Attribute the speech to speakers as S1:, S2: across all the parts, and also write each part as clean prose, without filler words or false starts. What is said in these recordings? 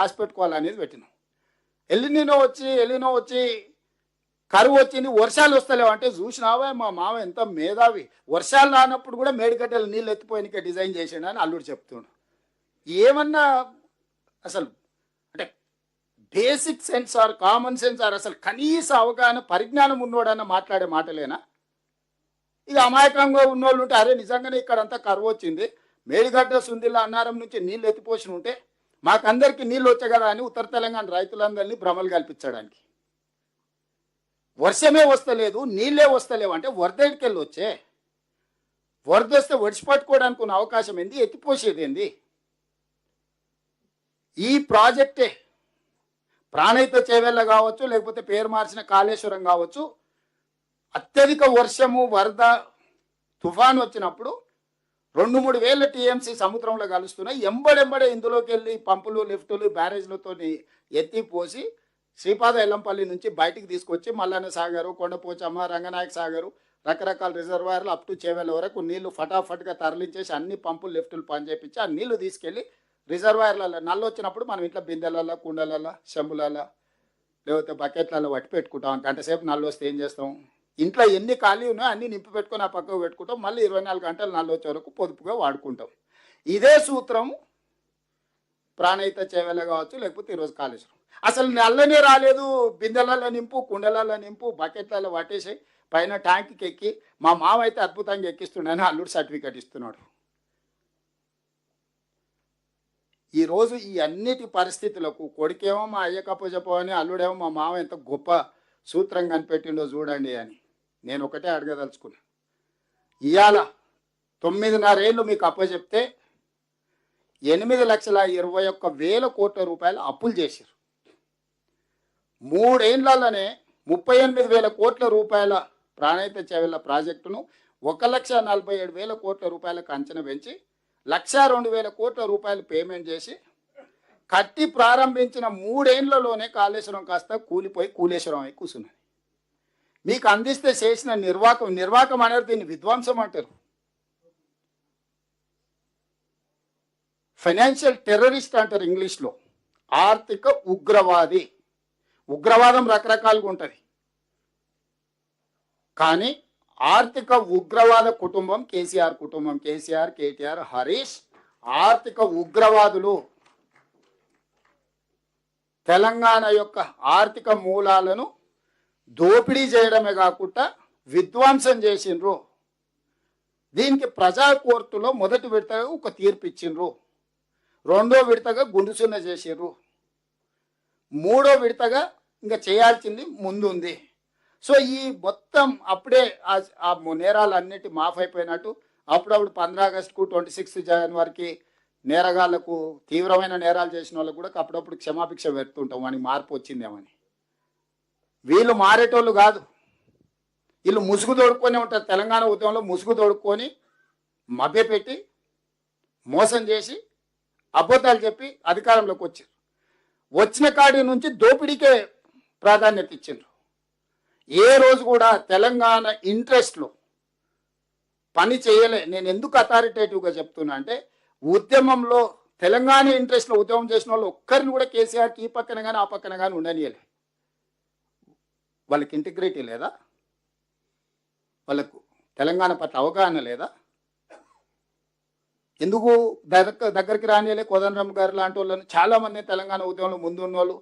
S1: రాసి పెట్టుకోవాలనేది పెట్టినాం. ఎలినో వచ్చి కరువు వచ్చింది, వర్షాలు వస్తలేవు అంటే చూసినావా మా మామ ఎంత మేధావి, వర్షాలు రానప్పుడు కూడా మేడిగడ్డలు నీళ్ళు ఎత్తిపోయినకే డిజైన్ చేసిండు అని అల్లుడు చెప్తుండు. ఏమన్నా అసలు అంటే basic sense or common sense or అసలు కనీస అవగాహన పరిజ్ఞానం ఉన్నోడన్న మాట్లాడే మాటలేనా? ఇక అమాయకంగా ఉన్నోళ్ళు ఉంటే అరే నిజంగానే ఇక్కడంతా కరువు వచ్చింది, మేడిగడ్డ సుందిల్లా అన్నారం నుంచి నీళ్ళు ఎత్తిపోసిన ఉంటే మాకందరికి నీళ్ళు వచ్చాయి కదా అని ఉత్తర తెలంగాణ రైతులందరినీ భ్రమలు కల్పించడానికి. వర్షమే వస్తలేదు, నీళ్ళే వస్తలేవు అంటే వరదడికి వెళ్ళి వచ్చే, వరద వస్తే ఒడిచిపట్టుకోవడానికి ఉన్న అవకాశం ఏంది, ఎత్తిపోసేది ఏంది? ఈ ప్రాజెక్టే ప్రాణహిత చేవెళ్ళ కావచ్చు, లేకపోతే పేరు మార్చిన కాళేశ్వరం కావచ్చు, అత్యధిక వర్షము వరద తుఫాను వచ్చినప్పుడు 2-3 వేల టీఎంసీ సముద్రంలో కలుస్తున్నాయి. ఎంబడెంబడే ఇందులోకి వెళ్ళి పంపులు లిఫ్టులు బ్యారేజ్లతో ఎత్తిపోసి శ్రీపాద ఎల్లంపల్లి నుంచి బయటికి తీసుకొచ్చి మల్లన్న సాగరు, కొండపోచమ్మ, రంగనాయక సాగరు, రకరకాల రిజర్వాయర్లు అప్ టు చేవెళ్ళ వరకు నీళ్లు ఫటాఫట్గా తరలించేసి అన్ని పంపులు లిఫ్టులు పనిచేపించి ఆ నీళ్లు తీసుకెళ్ళి రిజర్వాయర్లలో నల్లు వచ్చినప్పుడు మనం ఇంట్లో బిందెలలో, కుండలలో, చెంబులలో, లేకపోతే బకెట్లలో పట్టి పెట్టుకుంటాం. గంటసేపు నల్లు వస్తే ఏం చేస్తాం? ఇంట్లో ఎన్ని ఖాళీ ఉన్నాయో అన్నీ నింపి పెట్టుకొని ఆ పక్కకు పెట్టుకుంటాం. మళ్ళీ 24 గంటలు నల్లు వచ్చే వరకు పొదుపుగా వాడుకుంటాం. ఇదే సూత్రం ప్రాణహిత చేవెళ్ళ కావచ్చు, లేకపోతే ఈరోజు కాళేశ్వరం. అసలు నల్లనే రాలేదు, బిందెలలో నింపు, కుండలలో నింపు, బకెట్లలో పట్టేసి పైన ట్యాంక్కి ఎక్కి మా మామ అయితే అద్భుతంగా ఎక్కిస్తుండని అల్లుడు సర్టిఫికెట్ ఇస్తున్నాడు. ఈరోజు ఈ అన్నిటి పరిస్థితులకు కొడుకేమో మా అయ్య కప్పచెప్పని, అల్లుడేమో మా మామ ఎంత గొప్ప సూత్రం కనిపెట్టిండో చూడండి అని నేను ఒకటే అడగదలుచుకున్నా. ఇవాళ 9.5 ఏళ్ళు మీకు అప్పచెప్తే 8,21,000 కోట్ల రూపాయలు అప్పులు చేశారు. 3 ఏళ్లలోనే 38,000 కోట్ల రూపాయల ప్రాణహిత చేవెళ్ళ ప్రాజెక్టును 1,47,000 కోట్ల రూపాయలకు అంచనా పెంచి 1,02,000 కోట్ల రూపాయలు పేమెంట్ చేసి కట్టి ప్రారంభించిన 3 ఏళ్లలోనే కాళేశ్వరం కాస్త కూలిపోయి కూలేశ్వరం అయి కూర్చున్నది. మీకు అందిస్తే చేసిన నిర్వాకం అనేది దీన్ని విధ్వంసం అంటారు. ఫైనాన్షియల్ టెర్రరిస్ట్ అంటారు ఇంగ్లీష్లో. ఆర్థిక ఉగ్రవాది. ఉగ్రవాదం రకరకాలుగా ఉంటుంది, కానీ ఆర్థిక ఉగ్రవాద కుటుంబం కేసీఆర్ కుటుంబం. కేసీఆర్, కేటీఆర్, హరీష్ ఆర్థిక ఉగ్రవాదులు. తెలంగాణ యొక్క ఆర్థిక మూలాలను దోపిడీ చేయడమే కాకుండా విధ్వంసం చేసిండ్రు. దీనికి ప్రజా కోర్టులో మొదటి విడతగా ఒక తీర్పు ఇచ్చిండ్రు, 2వ విడతగా గుండుసున్న చేసిండ్రు, 3వ విడతగా ఇంకా చేయాల్సింది ముందుంది. సో ఈ మొత్తం అప్పుడే ఆ నేరాలన్నిటి మాఫ్ అయిపోయినట్టు అప్పుడప్పుడు 15 ఆగస్టుకు 26 జనవరికి నేరగాళ్లకు, తీవ్రమైన నేరాలు చేసిన వాళ్ళకు కూడా అప్పుడప్పుడు క్షమాభిక్ష పెడుతుంటాం, వానికి మార్పు వచ్చిందేమని. వీళ్ళు మారేటోళ్ళు కాదు, వీళ్ళు ముసుగు తోడుకొని ఉంటారు. తెలంగాణ ఉద్యమంలో ముసుగు తోడుకొని మభ్యపెట్టి మోసం చేసి అబద్ధాలు చెప్పి అధికారంలోకి వచ్చారు. వచ్చిన కాడి నుంచి దోపిడీకే ప్రాధాన్యత ఇచ్చిండ్రు. ఏ రోజు కూడా తెలంగాణ ఇంట్రెస్ట్లో పని చేయలే. నేను ఎందుకు అథారిటేటివ్గా చెప్తున్నా అంటే, ఉద్యమంలో తెలంగాణ ఇంట్రెస్ట్లో ఉద్యమం చేసిన వాళ్ళు ఒక్కరిని కూడా కేసీఆర్కి ఈ పక్కన కానీ ఆ పక్కన కానీ ఉండనియలే. వాళ్ళకి ఇంటిగ్రిటీ లేదా? వాళ్ళకు తెలంగాణ పట్ల అవగాహన లేదా? ఎందుకు దగ్గరికి రానియలే? కోదండరామ్ గారు లాంటి వాళ్ళని చాలామంది తెలంగాణ ఉద్యమంలో ముందు ఉన్న వాళ్ళు,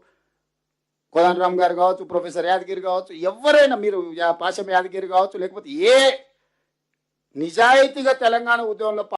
S1: కోదండరామ్ గారు కావచ్చు, ప్రొఫెసర్ యాదగిరి కావచ్చు, ఎవరైనా మీరు పాశం యాదగిరి కావచ్చు, లేకపోతే ఏ నిజాయితీగా తెలంగాణ ఉద్యమంలో